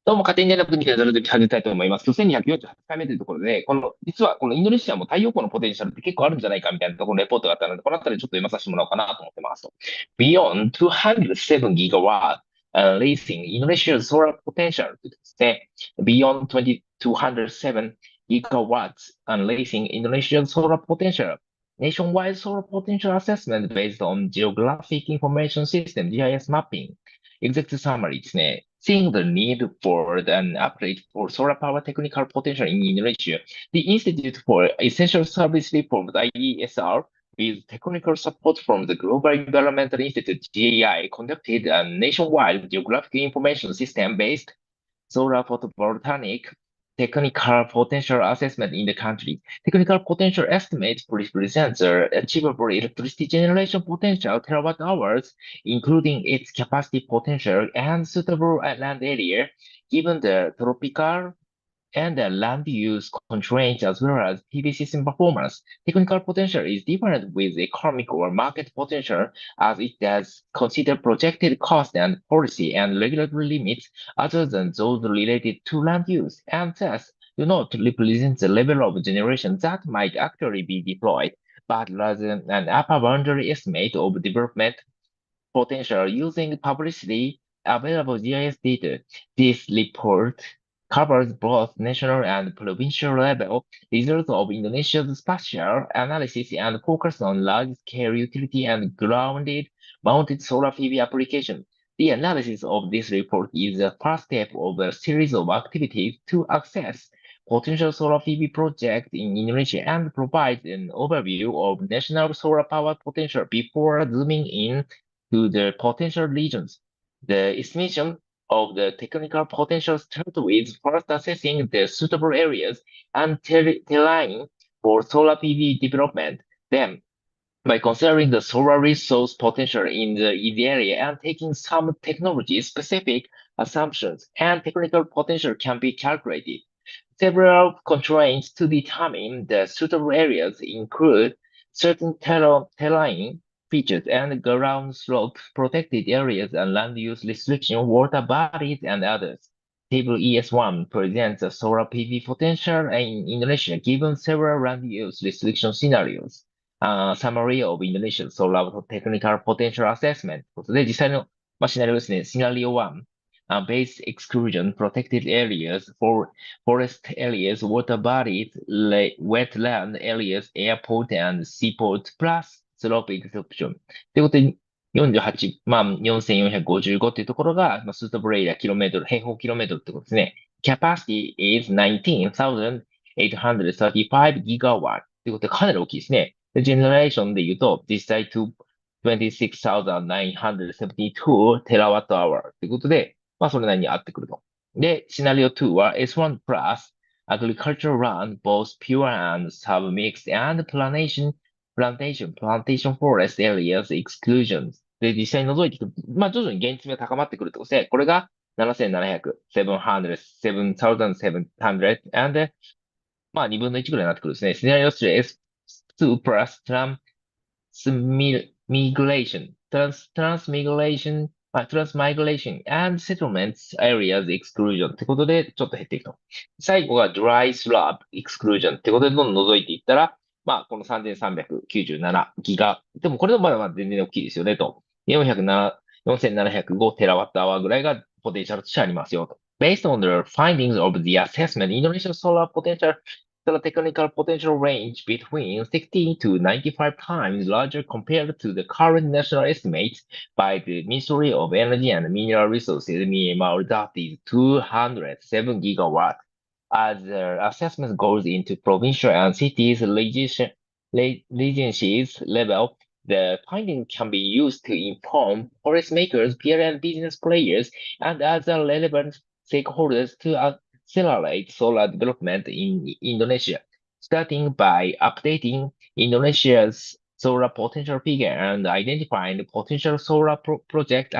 どうも、勝手に電力2.0で始めたいと思います。1248回目というところで、実はこのインドネシアも太陽光のポテンシャルって結構あるんじゃないかみたいなところのレポートがあったので、このあたりちょっと読まさせてもらおうかなと思ってますと。Beyond 207 gigawatt unleashing Indonesia's solar potential ということですね。Beyond 207 gigawatts unleashing Indonesia's solar potential. Nationwide solar potential assessment based on geographic information system GIS mapping. Executive summary ですね。Seeing the need for an upgrade for solar power technical potential in Indonesia, the Institute for Essential Service Report IESR with technical support from the Global Environmental Institute GAI conducted a nationwide geographic information system-based solar photovoltaic technical potential assessment in the country. Technical potential estimate represents the achievable electricity generation potential terawatt hours, including its capacity potential and suitable land area, given the tropical and the land use constraints as well as PV system performance. Technical potential is different with economic or market potential as it does consider projected cost and policy and regulatory limits other than those related to land use, and thus do not represent the level of generation that might actually be deployed, but rather an upper boundary estimate of development potential using publicly available GIS data. This report covers both national and provincial level results of Indonesia's spatial analysis and focus on large-scale utility and grounded mounted solar PV application. The analysis of this report is the first step of a series of activities to assess potential solar PV projects in Indonesia and provides an overview of national solar power potential before zooming in to the potential regions. The estimation of the technical potential starts with first assessing the suitable areas and terrain for solar PV development. Then, by considering the solar resource potential in the area and taking some technology-specific assumptions, and technical potential can be calculated. Several constraints to determine the suitable areas include certain terrain features and ground slope protected areas and land use restriction, water bodies, and others. Table ES1 presents a solar PV potential in Indonesia given several land use restriction scenarios. Summary of Indonesia's solar technical potential assessment ということで、実際の、シナリオですね。シナリオ1、base exclusion, protected areas, forest areas, water bodies, wetland areas, airport and seaport, plus slope exception. ということで、48万4455っていうところが、スータブルエリアキロメートル、平方キロメートルってことですね。Capacity is 19,835 gigawatt っていうことでかなり大きいですね。で、ジェネレーションで言うと、実際26,972 terawatt hour ということで、それなりに合ってくると。で、シナリオ2は S1 plus agricultural land, both pure and submixed and plantation forest areas exclusions で実際に除いていく。徐々に現実味が高まってくるってことですね。これが7700、700 and 2分の1ぐらいになってくるですね。シナリオ3 S2 plus transmigration and settlements areas exclusion ってことで、ちょっと減っていくと。最後が dry slab exclusion ってことで、どんどん除いていったら、この3397ギガ。でもこれでもまだまだ全然大きいですよね、と。4705テラワットアワーぐらいがポテンシャルとしてありますよ、と。Based on the findings of the assessment, Indonesia's solar potential the technical potential range between 60 to 95 times larger compared to the current national estimates by the Ministry of Energy and Mineral Resources, MEMR, that is 207 gigawatts. As the assessment goes into provincial and cities regencies level, the findings can be used to inform policymakers, peer and business players, and other relevant stakeholders to accelerate solar development in Indonesia, starting by updating Indonesia's solar potential figure and identifying potential solar projects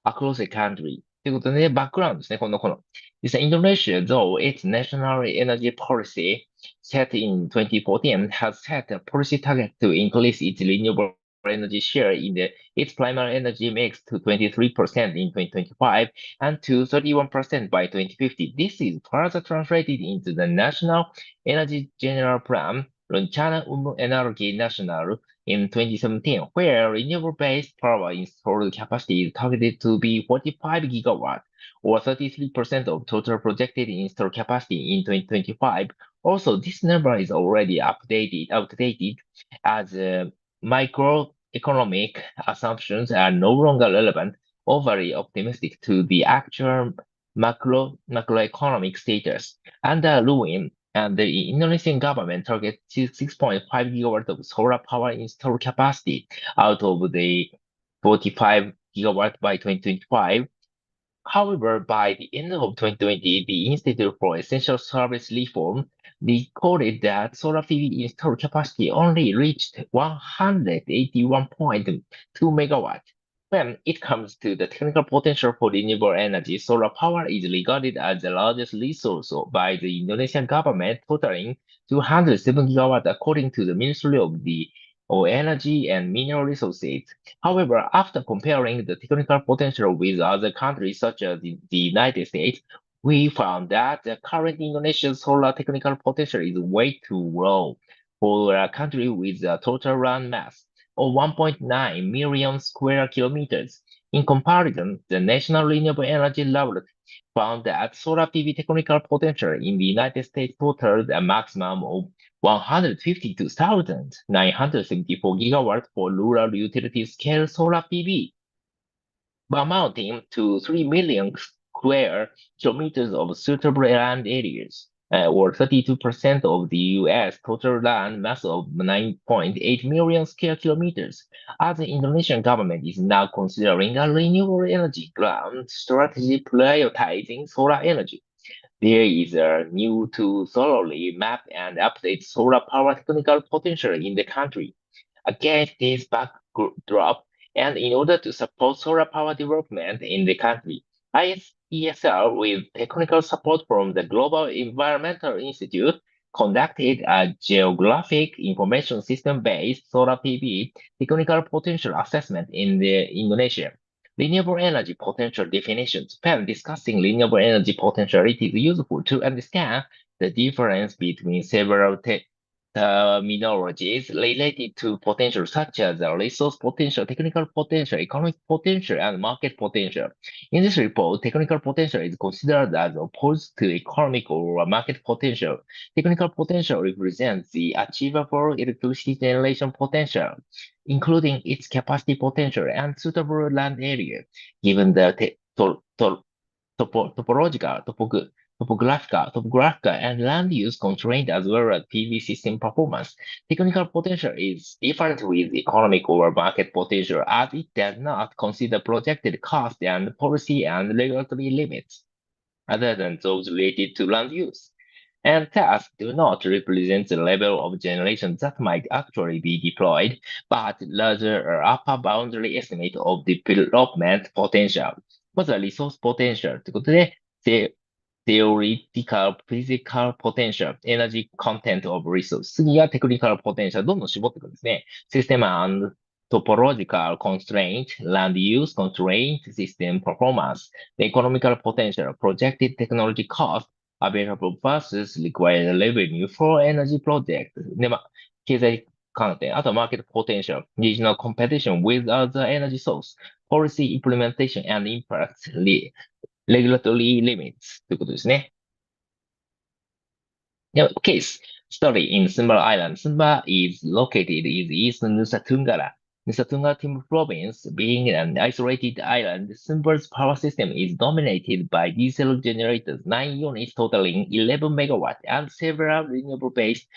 across the country. ということで、バックグラウンドですね、この。実際、Indonesia, though its national energy policy set in 2014 has set a policy target to increase its renewable energy share in its primary energy mix to 23% in 2025 and to 31% by 2050. This is further translated into the National Energy General Plan, Rencana Energy National, in 2017, where renewable-based power installed capacity is targeted to be 45 gigawatts, or 33% of total projected installed capacity in 2025. Also, this number is already outdated as microeconomic assumptions are no longer relevant, overly optimistic to the actual macroeconomic status. Under Lewin, and the Indonesian government targets 6.5 gigawatts of solar power installed capacity out of the 45 gigawatts by 2025. However, by the end of 2020, the Institute for Essential Service Reform recorded that solar PV installed capacity only reached 181.2 megawatts. When it comes to the technical potential for renewable energy, solar power is regarded as the largest resource by the Indonesian government, totaling 207 gigawatts according to the Ministry of Energy and Mineral Resources. However, after comparing the technical potential with other countries such as the United States, we found that the current Indonesian solar technical potential is way too low for a country with a total land mass of 1.9 million square kilometers. In comparison, the National Renewable Energy Laboratory found that solar PV technical potential in the United States totaled a maximum of 152,974 gigawatts for rural utility scale solar PV, amounting to 3 million square kilometers of suitable land areas, or 32% of the US total land mass of 9.8 million square kilometers. As the Indonesian government is now considering a renewable energy grant strategy prioritizing solar energy, there is a need to thoroughly map and update solar power technical potential in the country. Against this backdrop, and in order to support solar power development in the country, ISESL, with technical support from the Global Environmental Institute, conducted a geographic information system-based solar PV technical potential assessment in Indonesia. Renewable energy potential definitions. When discussing renewable energy potential, it is useful to understand the difference between several terminologies related to potential, such as resource potential, technical potential, economic potential, and market potential. In this report, technical potential is considered as opposed to economic or market potential. Technical potential represents the achievable electricity generation potential, including its capacity potential and suitable land area, given the topographical, and land use constraint as well as PV system performance. Technical potential is different with economic or market potential as it does not consider projected cost and policy and regulatory limits, other than those related to land use, and thus do not represent the level of generation that might actually be deployed, but rather an upper boundary estimate of development potential. まずは resource potential ということで、theoretical, physical potential, energy content of resource. 次が technical potential。どんどん絞っていくんですね。System and topological constraint, land use constraint, system performance, the economical potential, projected technology cost, available versus required revenue for energy project. で、経済観点、あとは market potential, regional competition with other energy source, policy implementation and impact, regulatory limits ということですね。Now, case study in Sumba Island. Sumba is located in East Nusa Tenggara. Nusa Tenggara Timur Province, being an isolated island, Sumba's power system is dominated by diesel generators, 9 units totaling 11 megawatts, and several renewable-based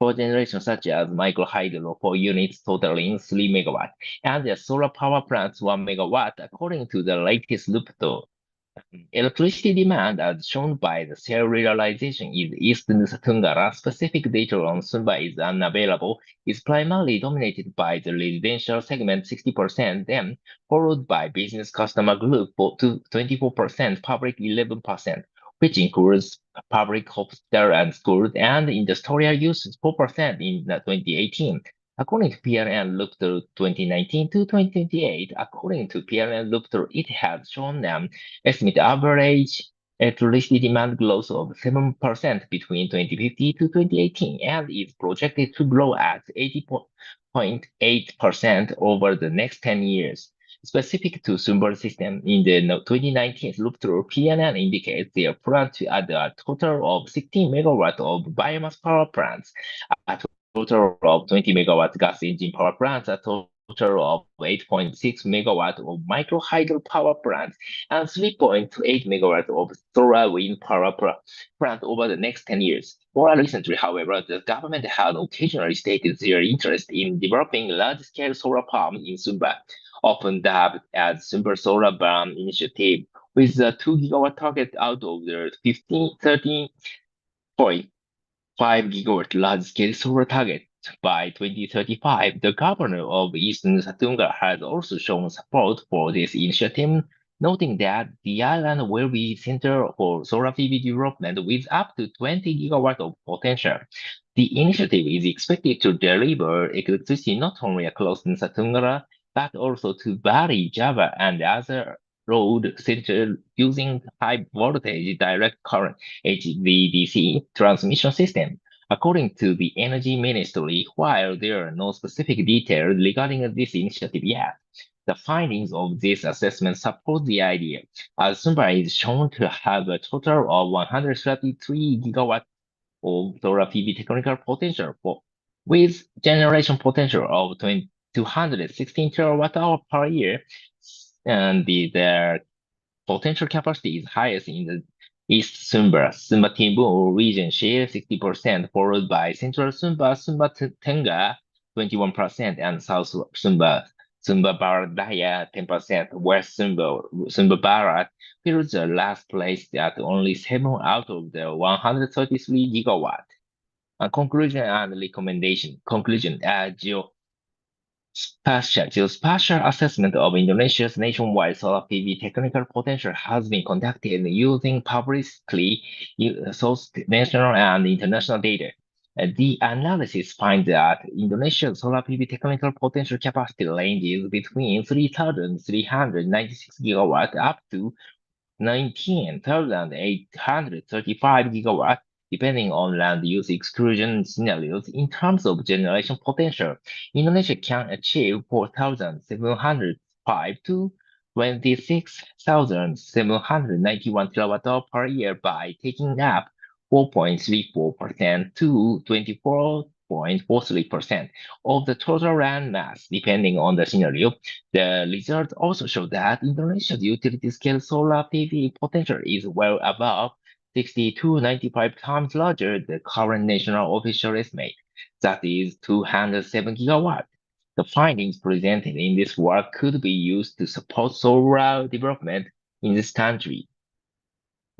power generation such as microhydro, 4 units totaling 3 megawatts, and the solar power plants 1 megawatt, according to the latest rooftop. Electricity demand, as shown by the cell realization in East Nusa Tenggara, specific data on Sumba is unavailable, is primarily dominated by the residential segment 60%, then followed by business customer group 24%, public 11%, which includes public hospital and schools, and industrial use 4% in 2018. According to PLN look through 2019 to 2028, according to PLN look through, it has shown an estimated average electricity demand growth of 7% between 2050 to 2018 and is projected to grow at 80.8% over the next 10 years. Specific to Sumber system, in the 2019 look-through, PNN indicates their plan to add a total of 16 megawatts of biomass power plants, a total of 20 megawatts gas engine power plants, a total of 8.6 megawatts of micro hydro power plants, and 3.8 megawatts of solar wind power plant over the next 10 years. More recently, however, the government had occasionally stated their interest in developing large-scale solar farms in Sumba, often dubbed as Sumba Solar Farm Initiative, with a 2 gigawatt target out of the 13.5 gigawatt large-scale solar target by 2035. The governor of Eastern Satunga has also shown support for this initiative, noting that the island will be center for solar PV development with up to 20 gigawatts of potential. The initiative is expected to deliver electricity not only across Satunga, but also to Bali, Java, and other road centers using high voltage direct current HVDC transmission system. According to the Energy Ministry, while there are no specific details regarding this initiative yet, the findings of this assessment support the idea, as Sumba is shown to have a total of 133 gigawatts of solar PV technical potential with generation potential of 216 terawatt hour per year, and their potential capacity is highest in the East Sumba Timur region share 60%, followed by Central Sumba Tenga 21%, and South Sumba Barat Daya 10%. West Sumba Barat fills the last place at only 7 out of the 133 gigawatt. Conclusion and recommendation. Conclusion. Geospatial assessment of Indonesia's nationwide solar PV technical potential has been conducted using publicly sourced national and international data. The analysis finds that Indonesia's solar PV technical potential capacity ranges between 3,396 gigawatts up to 19,835 gigawatts, depending on land use exclusion scenarios. In terms of generation potential, Indonesia can achieve 4,705 to 26,791 kilowatt-hour per year by taking up 4.34% to 24.43% of the total land mass, depending on the scenario. The results also show that Indonesia's utility-scale solar PV potential is well above 60 to 95 times larger than the current national official estimate, that is 207 gigawatts. The findings presented in this work could be used to support solar development in this country,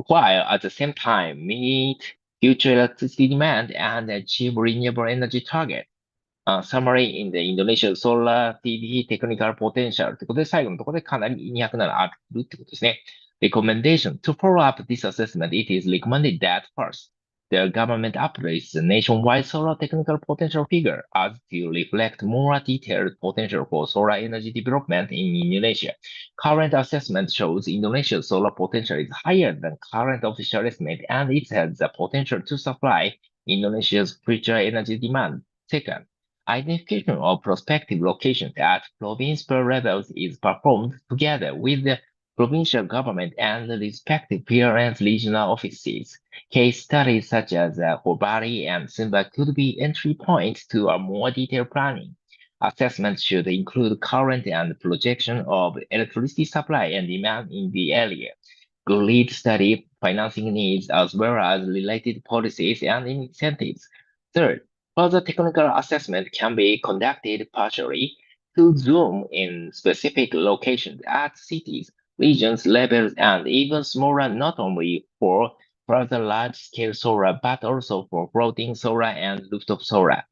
while at the same time meet future electricity demand and achieve renewable energy targets. Summary in the Indonesia Solar PV Technical Potential ということで、最後のところでかなり207あるってことですね。Recommendation. To follow up this assessment, it is recommended that first, the government updates the nationwide solar technical potential figure as to reflect more detailed potential for solar energy development in Indonesia. Current assessment shows Indonesia's solar potential is higher than current official estimate, and it has the potential to supply Indonesia's future energy demand. Second, identification of prospective locations at provincial levels is performed together with the provincial government and the respective parent regional offices. Case studies such as Hobari and Sumba could be entry points to a more detailed planning. Assessment should include current and projection of electricity supply and demand in the area, grid study, financing needs, as well as related policies and incentives. Third, further technical assessment can be conducted partially to zoom in specific locations at cities, regions, levels, and even smaller, not only for further large-scale solar, but also for floating solar and rooftop solar.